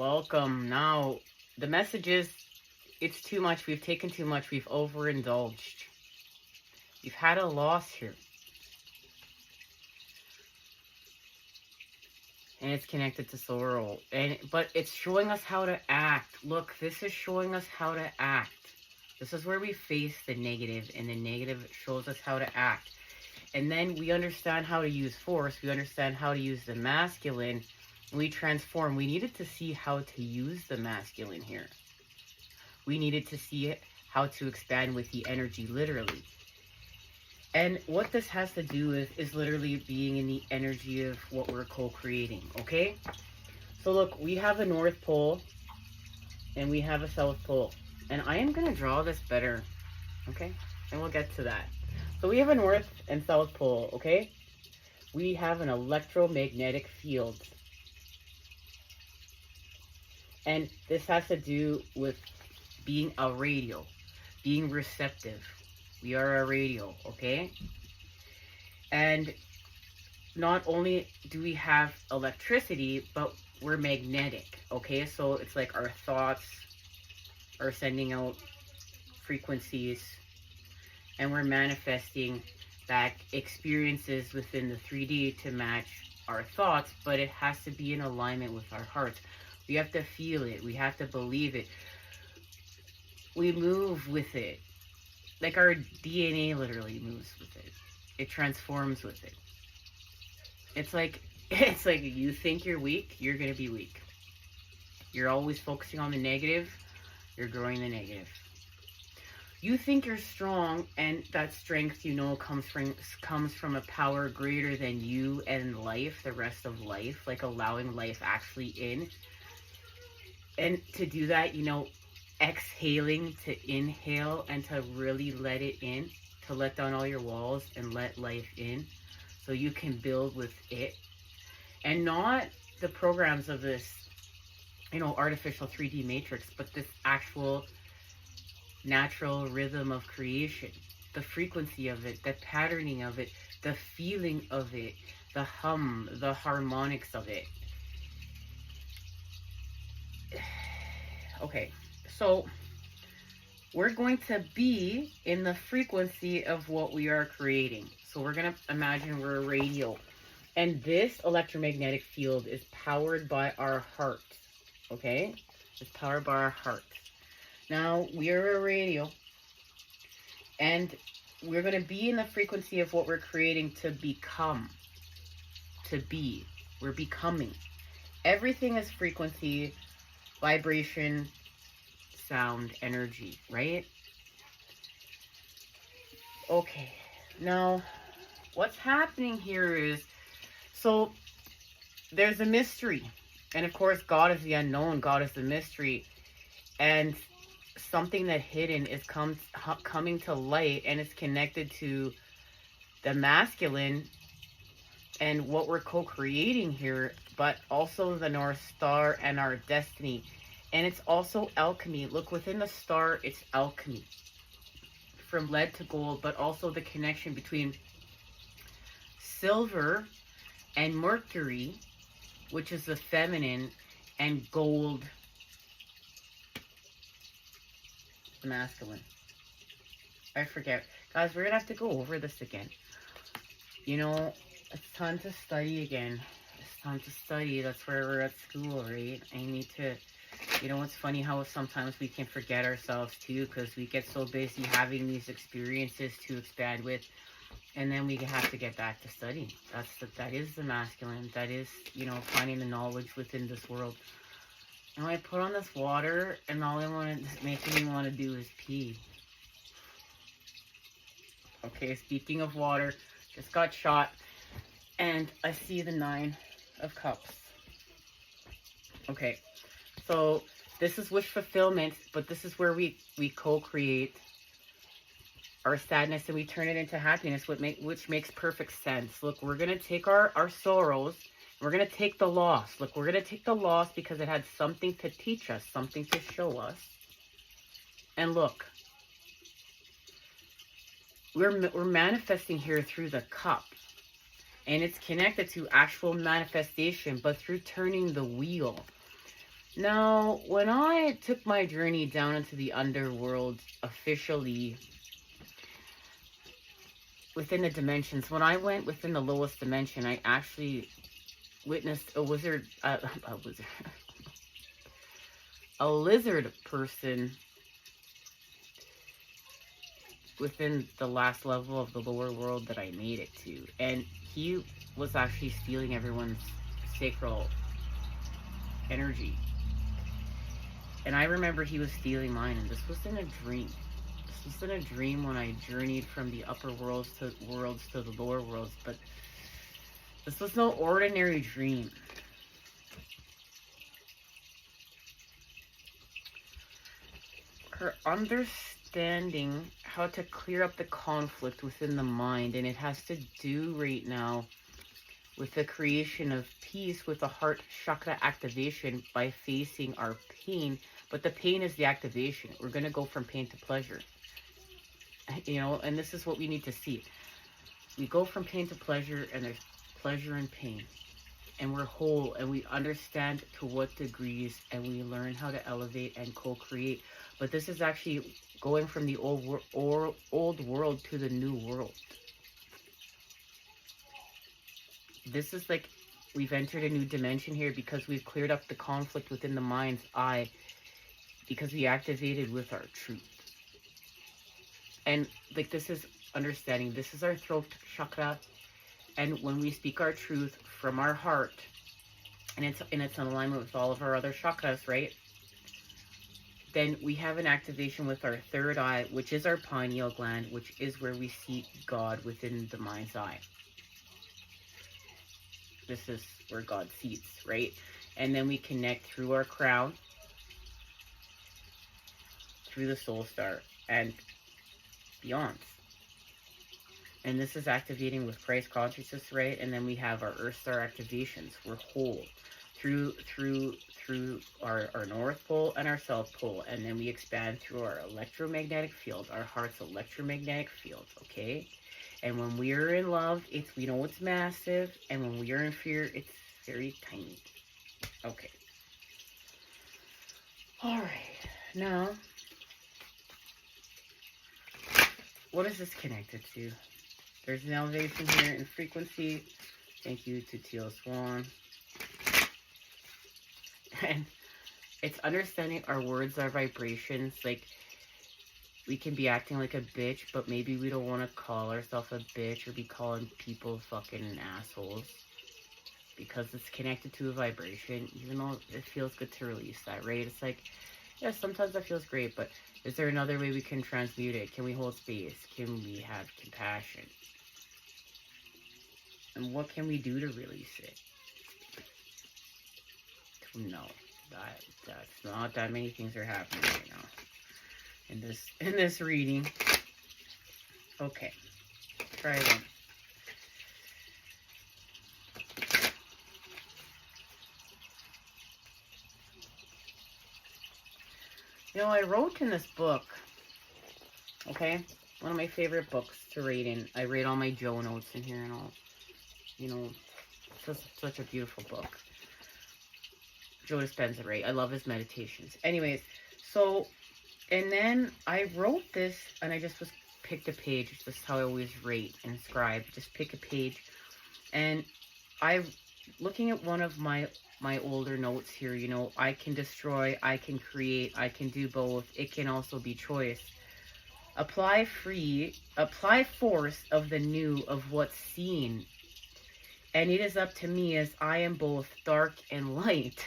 Welcome. Now, the message is, it's too much. We've taken too much. We've overindulged. We've had a loss here. And it's connected to sorrow. But it's showing us how to act. Look, this is showing us how to act. This is where we face the negative, and the negative shows us how to act. And then we understand how to use force. We understand how to use the masculine. We transform. We needed to see how to use the masculine here. We needed to see how to expand with the energy, literally. And what this has to do with is literally being in the energy of what we're co-creating, okay? So look, we have a North Pole and we have a South Pole. And I am going to draw this better, okay? And we'll get to that. So we have a North and South Pole, okay? We have an electromagnetic field. And this has to do with being a radio, being receptive. We are a radio, okay? And not only do we have electricity, but we're magnetic, okay? So it's like our thoughts are sending out frequencies, and we're manifesting back experiences within the 3D to match our thoughts, but it has to be in alignment with our hearts. We have to feel it. We have to believe it. We move with it. Like our DNA literally moves with it. It transforms with it. It's like you think you're weak, you're going to be weak. You're always focusing on the negative, you're growing the negative. You think you're strong, and that strength, you know, comes from a power greater than you and life, the rest of life, like allowing life actually in. And to do that, you know, exhaling to inhale and to really let it in, to let down all your walls and let life in so you can build with it. And not the programs of this, you know, artificial 3D matrix, but this actual natural rhythm of creation, the frequency of it, the patterning of it, the feeling of it, the hum, the harmonics of it. Okay, so we're going to be in the frequency of what we are creating. So we're going to imagine we're a radio, and this electromagnetic field is powered by our heart, okay? It's powered by our heart. Now, we are a radio, and we're going to be in the frequency of what we're creating to become, to be. We're becoming. Everything is frequency, vibration, sound, energy, right? Okay, now, what's happening here is, so there's a mystery. And of course, God is the unknown. God is the mystery. And something that hidden is coming to light, and it's connected to the masculine and what we're co-creating here, but also the North Star and our destiny. And it's also alchemy. Look, within the star, it's alchemy. From lead to gold, but also the connection between silver and Mercury, which is the feminine, and gold, the masculine. I forget. Guys, we're going to have to go over this again. You know, it's time to study again. It's time to study. That's where we're at school, right? I need to, you know, it's funny how sometimes we can forget ourselves too, because we get so busy having these experiences to expand with, and then we have to get back to studying. That is the masculine. That is, you know, finding the knowledge within this world. And I put on this water, and all it's making me want to do is pee. Okay, speaking of water, just got shot, and I see the 9 of Cups. Okay, so this is wish fulfillment, but this is where we co-create our sadness and we turn it into happiness, which makes perfect sense. Look, we're going to take our sorrows, we're going to take the loss. Look, we're going to take the loss because it had something to teach us, something to show us. And look, we're manifesting here through the cup. And it's connected to actual manifestation, but through turning the wheel. Now, when I took my journey down into the underworld officially within the dimensions, when I went within the lowest dimension, I actually witnessed a wizard, a wizard, a lizard person within the last level of the lower world that I made it to. And he was actually stealing everyone's sacral energy. And I remember he was stealing mine, and this was in a dream. This was in a dream when I journeyed from the upper worlds to the lower worlds, but this was no ordinary dream. Her understanding how to clear up the conflict within the mind, and it has to do right now with the creation of peace with the heart chakra activation by facing our pain. But the pain is the activation. We're going to go from pain to pleasure. You know, and this is what we need to see. We go from pain to pleasure, and there's pleasure and pain. And we're whole, and we understand to what degrees, and we learn how to elevate and co-create. But this is actually going from the old world to the new world. This is like we've entered a new dimension here because we've cleared up the conflict within the mind's eye, because we activated with our truth. And like, this is understanding. This is our throat chakra. And when we speak our truth from our heart, and it's in alignment with all of our other chakras, right? Then we have an activation with our third eye, which is our pineal gland, which is where we see God within the mind's eye. This is where God sees, right? And then we connect through our crown, through the soul star, and beyond. And this is activating with Christ consciousness, right? And then we have our earth star activations. We're whole through our north pole and our south pole. And then we expand through our electromagnetic field, our heart's electromagnetic field, okay? And when we are in love, we know it's massive. And when we are in fear, it's very tiny. Okay. All right. Now, what is this connected to? There's an elevation here in frequency. Thank you to Teal Swan. And it's understanding our words, our vibrations. Like, we can be acting like a bitch, but maybe we don't want to call ourselves a bitch or be calling people fucking assholes, because it's connected to a vibration, even though it feels good to release that, right? It's like, yeah, sometimes that feels great, but is there another way we can transmute it? Can we hold space? Can we have compassion? And what can we do to release it? No, that's not that many things are happening right now in this reading. Okay, try one. You know, I wrote in this book, okay, one of my favorite books to read in. I read all my Joe notes in here and all. You know, such a beautiful book. Joe Dispenza, right? I love his meditations. Anyways, so, and then I wrote this, and I just picked a page. It's just how I always rate and scribe. Just pick a page. And looking at one of my older notes here, you know, I can destroy, I can create, I can do both. It can also be choice. Apply force of the new, of what's seen. And it is up to me, as I am both dark and light.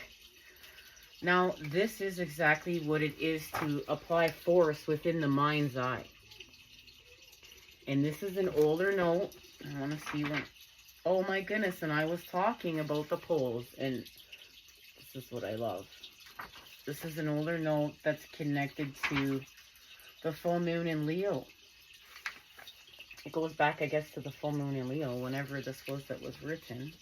Now, this is exactly what it is to apply force within the mind's eye. And this is an older note. I want to see when... Oh my goodness, and I was talking about the poles, and this is what I love. This is an older note that's connected to the full moon in Leo. It goes back, I guess, to the full moon in Leo, whenever this was that was written.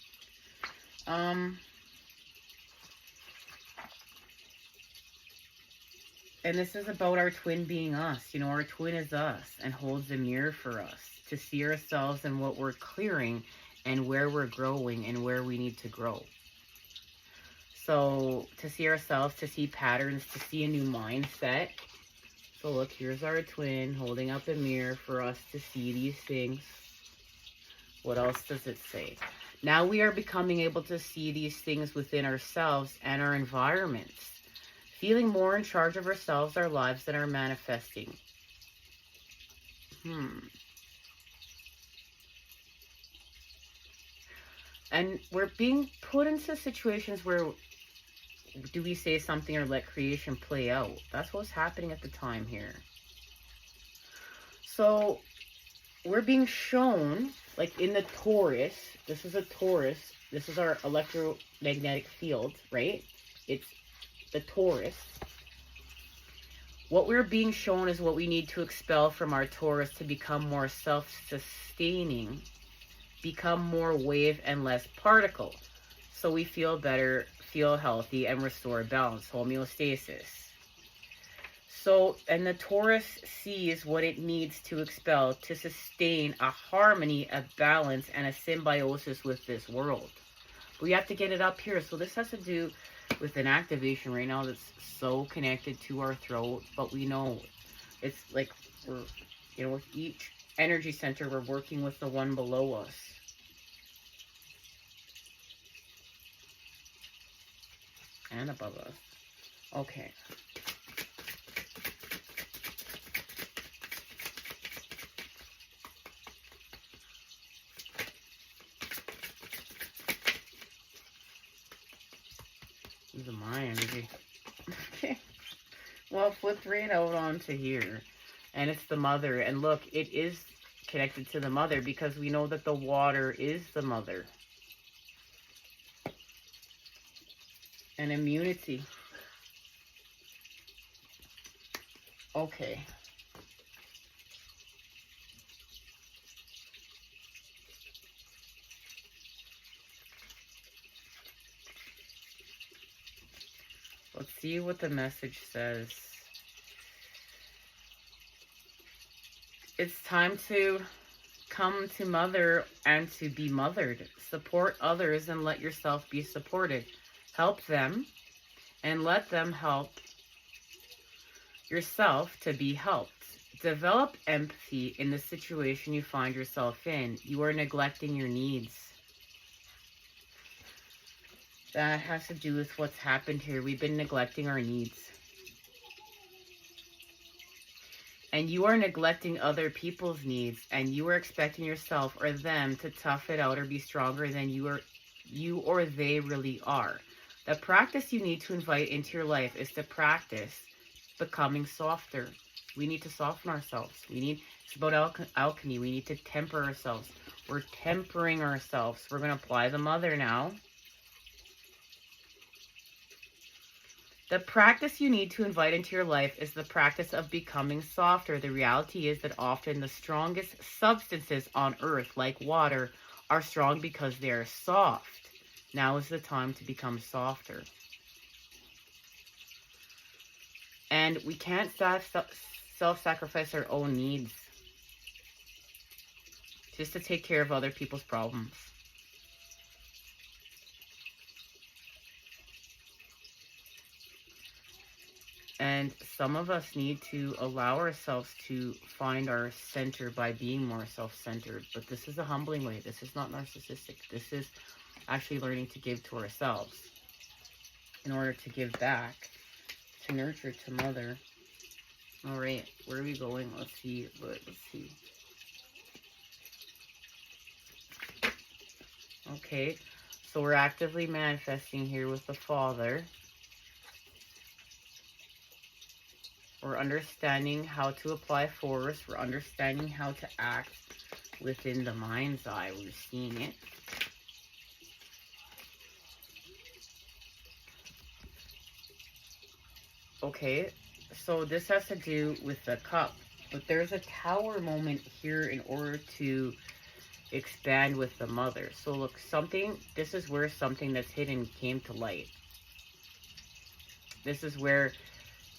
And this is about our twin being us. You know, our twin is us and holds a mirror for us to see ourselves and what we're clearing and where we're growing and where we need to grow. So to see ourselves, to see patterns, to see a new mindset. So look, here's our twin holding up a mirror for us to see these things. What else does it say? Now we are becoming able to see these things within ourselves and our environments. Feeling more in charge of ourselves, our lives, and our manifesting. And we're being put into situations where, do we say something or let creation play out? That's what's happening at the time here. So we're being shown, like in the Taurus, this is a Taurus, this is our electromagnetic field, right? It's the Taurus. What we're being shown is what we need to expel from our Taurus to become more self-sustaining, become more wave and less particle, so we feel better, feel healthy, and restore balance, homeostasis. So, and the Taurus sees what it needs to expel to sustain a harmony, a balance, and a symbiosis with this world. We have to get it up here. So this has to do with an activation right now that's so connected to our throat, but we know it's like we're, you know, with each energy center, we're working with the one below us. And above us. Okay. These are my energy. Okay. Well, flipped right out onto here. And it's the mother. And look, it is connected to the mother because we know that the water is the mother. And immunity. Okay. Let's see what the message says. It's time to come to mother and to be mothered. Support others and let yourself be supported. Help them and let them help yourself to be helped. Develop empathy in the situation you find yourself in. You are neglecting your needs. That has to do with what's happened here. We've been neglecting our needs. And you are neglecting other people's needs. And you are expecting yourself or them to tough it out or be stronger than you or they really are. The practice you need to invite into your life is to practice becoming softer. We need to soften ourselves. It's about alchemy. We need to temper ourselves. We're tempering ourselves. We're going to apply the mother now. The practice you need to invite into your life is the practice of becoming softer. The reality is that often the strongest substances on earth, like water, are strong because they are soft. Now is the time to become softer. And we can't self-sacrifice our own needs just to take care of other people's problems. And some of us need to allow ourselves to find our center by being more self-centered. But this is a humbling way. This is not narcissistic. This is actually learning to give to ourselves in order to give back, to nurture, to mother. All right, where are we going? Let's see. Okay, so we're actively manifesting here with the Father. We're understanding how to apply force. We're understanding how to act within the mind's eye. We're seeing it. Okay, so this has to do with the cup. But there's a tower moment here in order to expand with the mother. So look, this is where something that's hidden came to light. This is where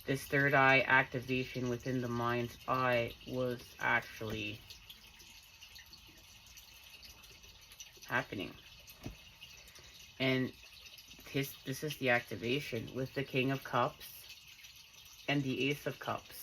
this third eye activation within the mind's eye was actually happening. And this is the activation with the King of Cups and the Ace of Cups.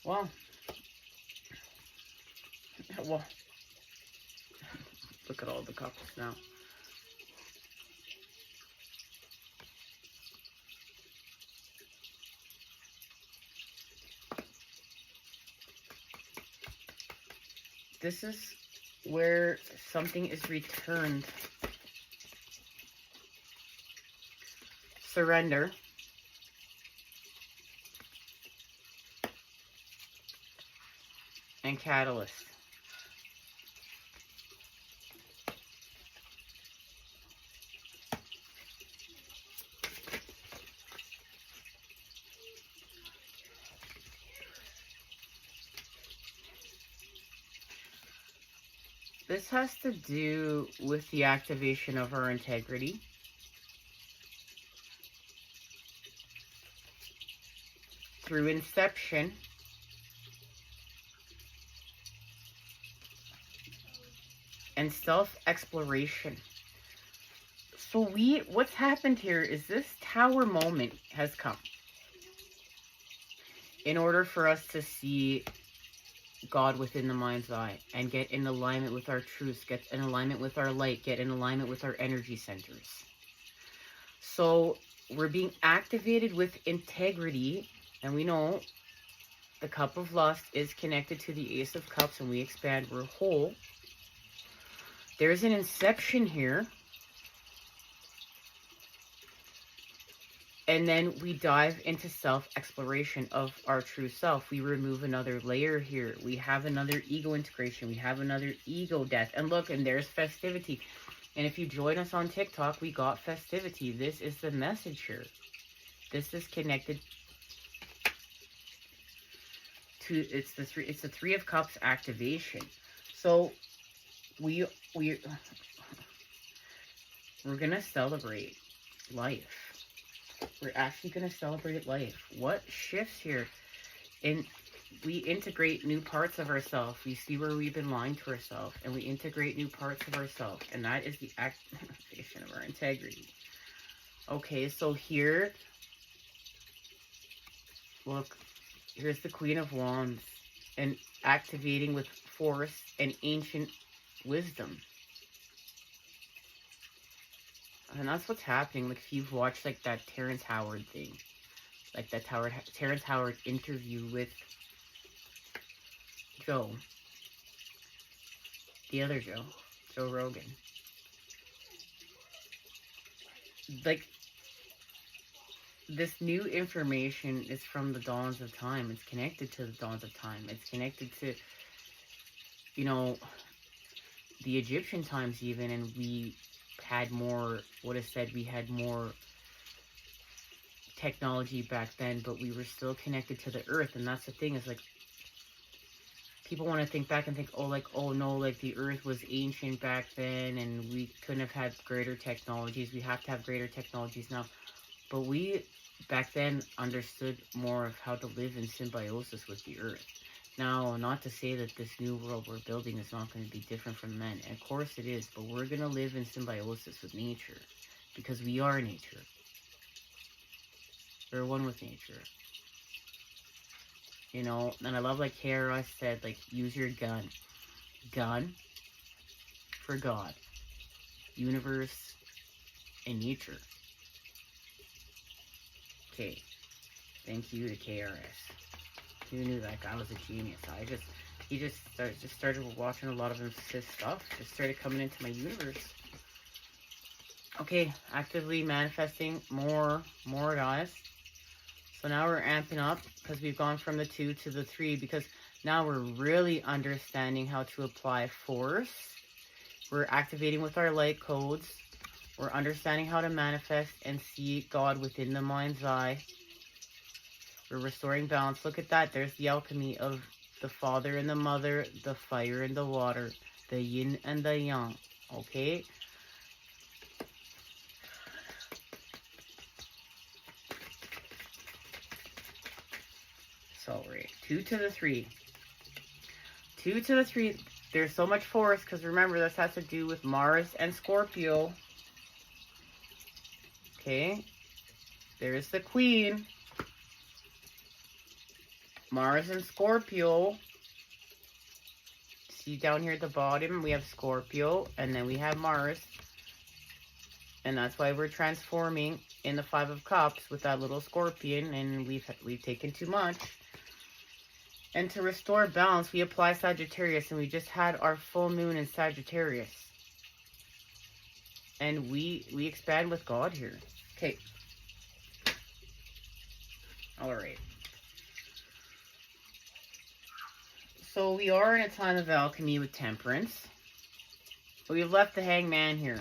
Well, well, look at all the cups now. This is where something is returned. Surrender. And catalyst. This has to do with the activation of our integrity. Through inception. And self-exploration. So what's happened here is this tower moment has come. In order for us to see God within the mind's eye and get in alignment with our truths, get in alignment with our light, get in alignment with our energy centers. So we're being activated with integrity, and we know the Cup of Lust is connected to the Ace of Cups, and we expand, we're whole. There's an inception here. And then we dive into self-exploration of our true self. We remove another layer here. We have another ego integration. We have another ego death. And look, and there's festivity. And if you join us on TikTok, we got festivity. This is the message here. This is connected to, it's the Three of Cups activation. So we're gonna celebrate life. We're actually gonna celebrate life. What shifts here? And we integrate new parts of ourselves. We see where we've been lying to ourselves, and we integrate new parts of ourselves, and that is the activation of our integrity. Okay, so here, look, here's the Queen of Wands, and activating with force and ancient wisdom. And that's what's happening. Like, if you've watched, like, that Terrence Howard thing. Like, that Terrence Howard interview with Joe. The other Joe. Joe Rogan. Like, this new information is from the dawns of time. It's connected to the dawns of time. It's connected to, you know, the Egyptian times even, and we had more, what is said, we had more technology back then, but we were still connected to the earth. And that's the thing, is like, people want to think back and think, oh, like, oh no, like the earth was ancient back then and we couldn't have had greater technologies. We have to have greater technologies now. But we back then understood more of how to live in symbiosis with the earth. Now, not to say that this new world we're building is not going to be different from then. And of course it is, but we're going to live in symbiosis with nature. Because we are nature. We're one with nature. You know, and I love, like KRS said, like, use your gun. Gun for God. Universe and nature. Okay. Thank you to KRS. Who knew that guy was a genius? He just started watching a lot of his stuff. Just started coming into my universe. Okay, actively manifesting more guys. So now we're amping up because we've gone from the 2 to the 3, because now we're really understanding how to apply force. We're activating with our light codes. We're understanding how to manifest and see God within the mind's eye. We're restoring balance. Look at that. There's the alchemy of the father and the mother, the fire and the water. the yin and the yang, okay? So, right, 2 to the 3. 2 to the 3, there's so much force, because remember, this has to do with Mars and Scorpio. Okay, there's the Queen. Mars and Scorpio. See down here at the bottom, we have Scorpio, and then we have Mars. And that's why we're transforming in the 5 of Cups with that little scorpion, and we've taken too much. And to restore balance, we apply Sagittarius, and we just had our full moon in Sagittarius. And we expand with God here. Okay. Alright. So we are in a time of alchemy with temperance. We've left the hangman here.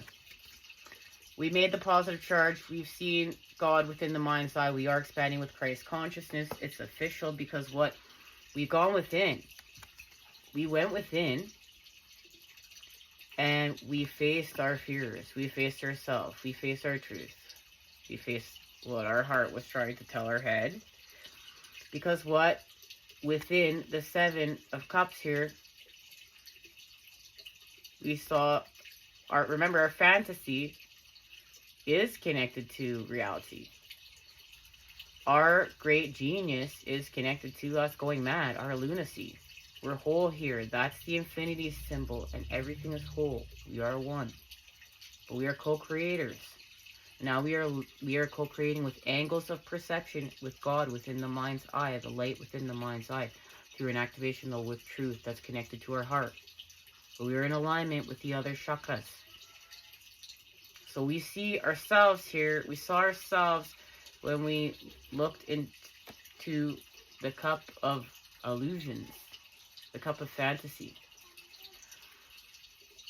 We made the positive charge. We've seen God within the mind's eye. We are expanding with Christ consciousness. It's official because what? We've gone within. We went within. And we faced our fears. We faced ourselves. We faced our truth. We faced what our heart was trying to tell our head. Because what? Within the 7 of Cups here, we saw remember, our fantasy is connected to reality. Our great genius is connected to us going mad, our lunacy. We're whole here. That's the infinity symbol, and everything is whole. We are one. But we are co-creators. Now we are co-creating with angles of perception with God within the mind's eye, the light within the mind's eye, through an activation though with truth that's connected to our heart. So we are in alignment with the other chakras. So we see ourselves here. We saw ourselves when we looked into the cup of illusions, the cup of fantasy.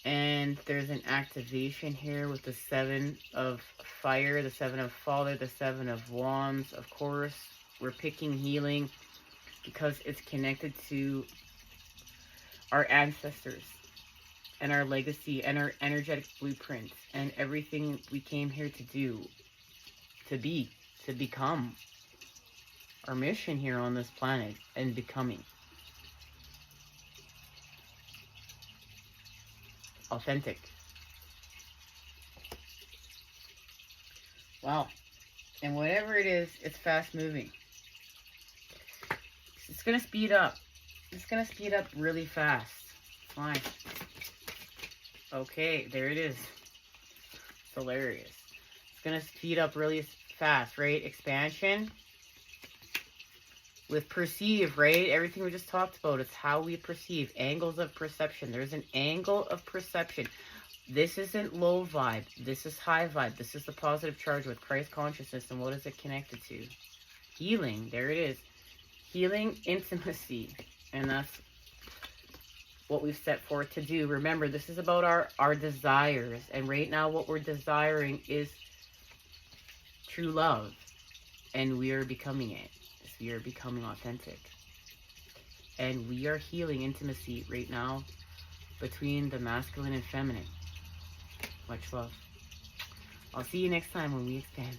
And there's an activation here with the 7 of fire, the 7 of father, the 7 of wands. Of course, we're picking healing because it's connected to our ancestors and our legacy and our energetic blueprints and everything we came here to do, to be, to become. Our mission here on this planet and becoming. Authentic. Wow. And whatever it is, it's fast moving. It's going to speed up. It's going to speed up really fast. Fine. Okay, there it is. It's hilarious. It's going to speed up really fast, right? Expansion. With perceive, right? Everything we just talked about, it's how we perceive. Angles of perception. There's an angle of perception. This isn't low vibe. This is high vibe. This is the positive charge with Christ consciousness. And what is it connected to? Healing. There it is. Healing, intimacy. And that's what we've set forth to do. Remember, this is about our desires. And right now what we're desiring is true love. And we are becoming it. We are becoming authentic. And we are healing intimacy right now between the masculine and feminine. Much love. I'll see you next time when we expand.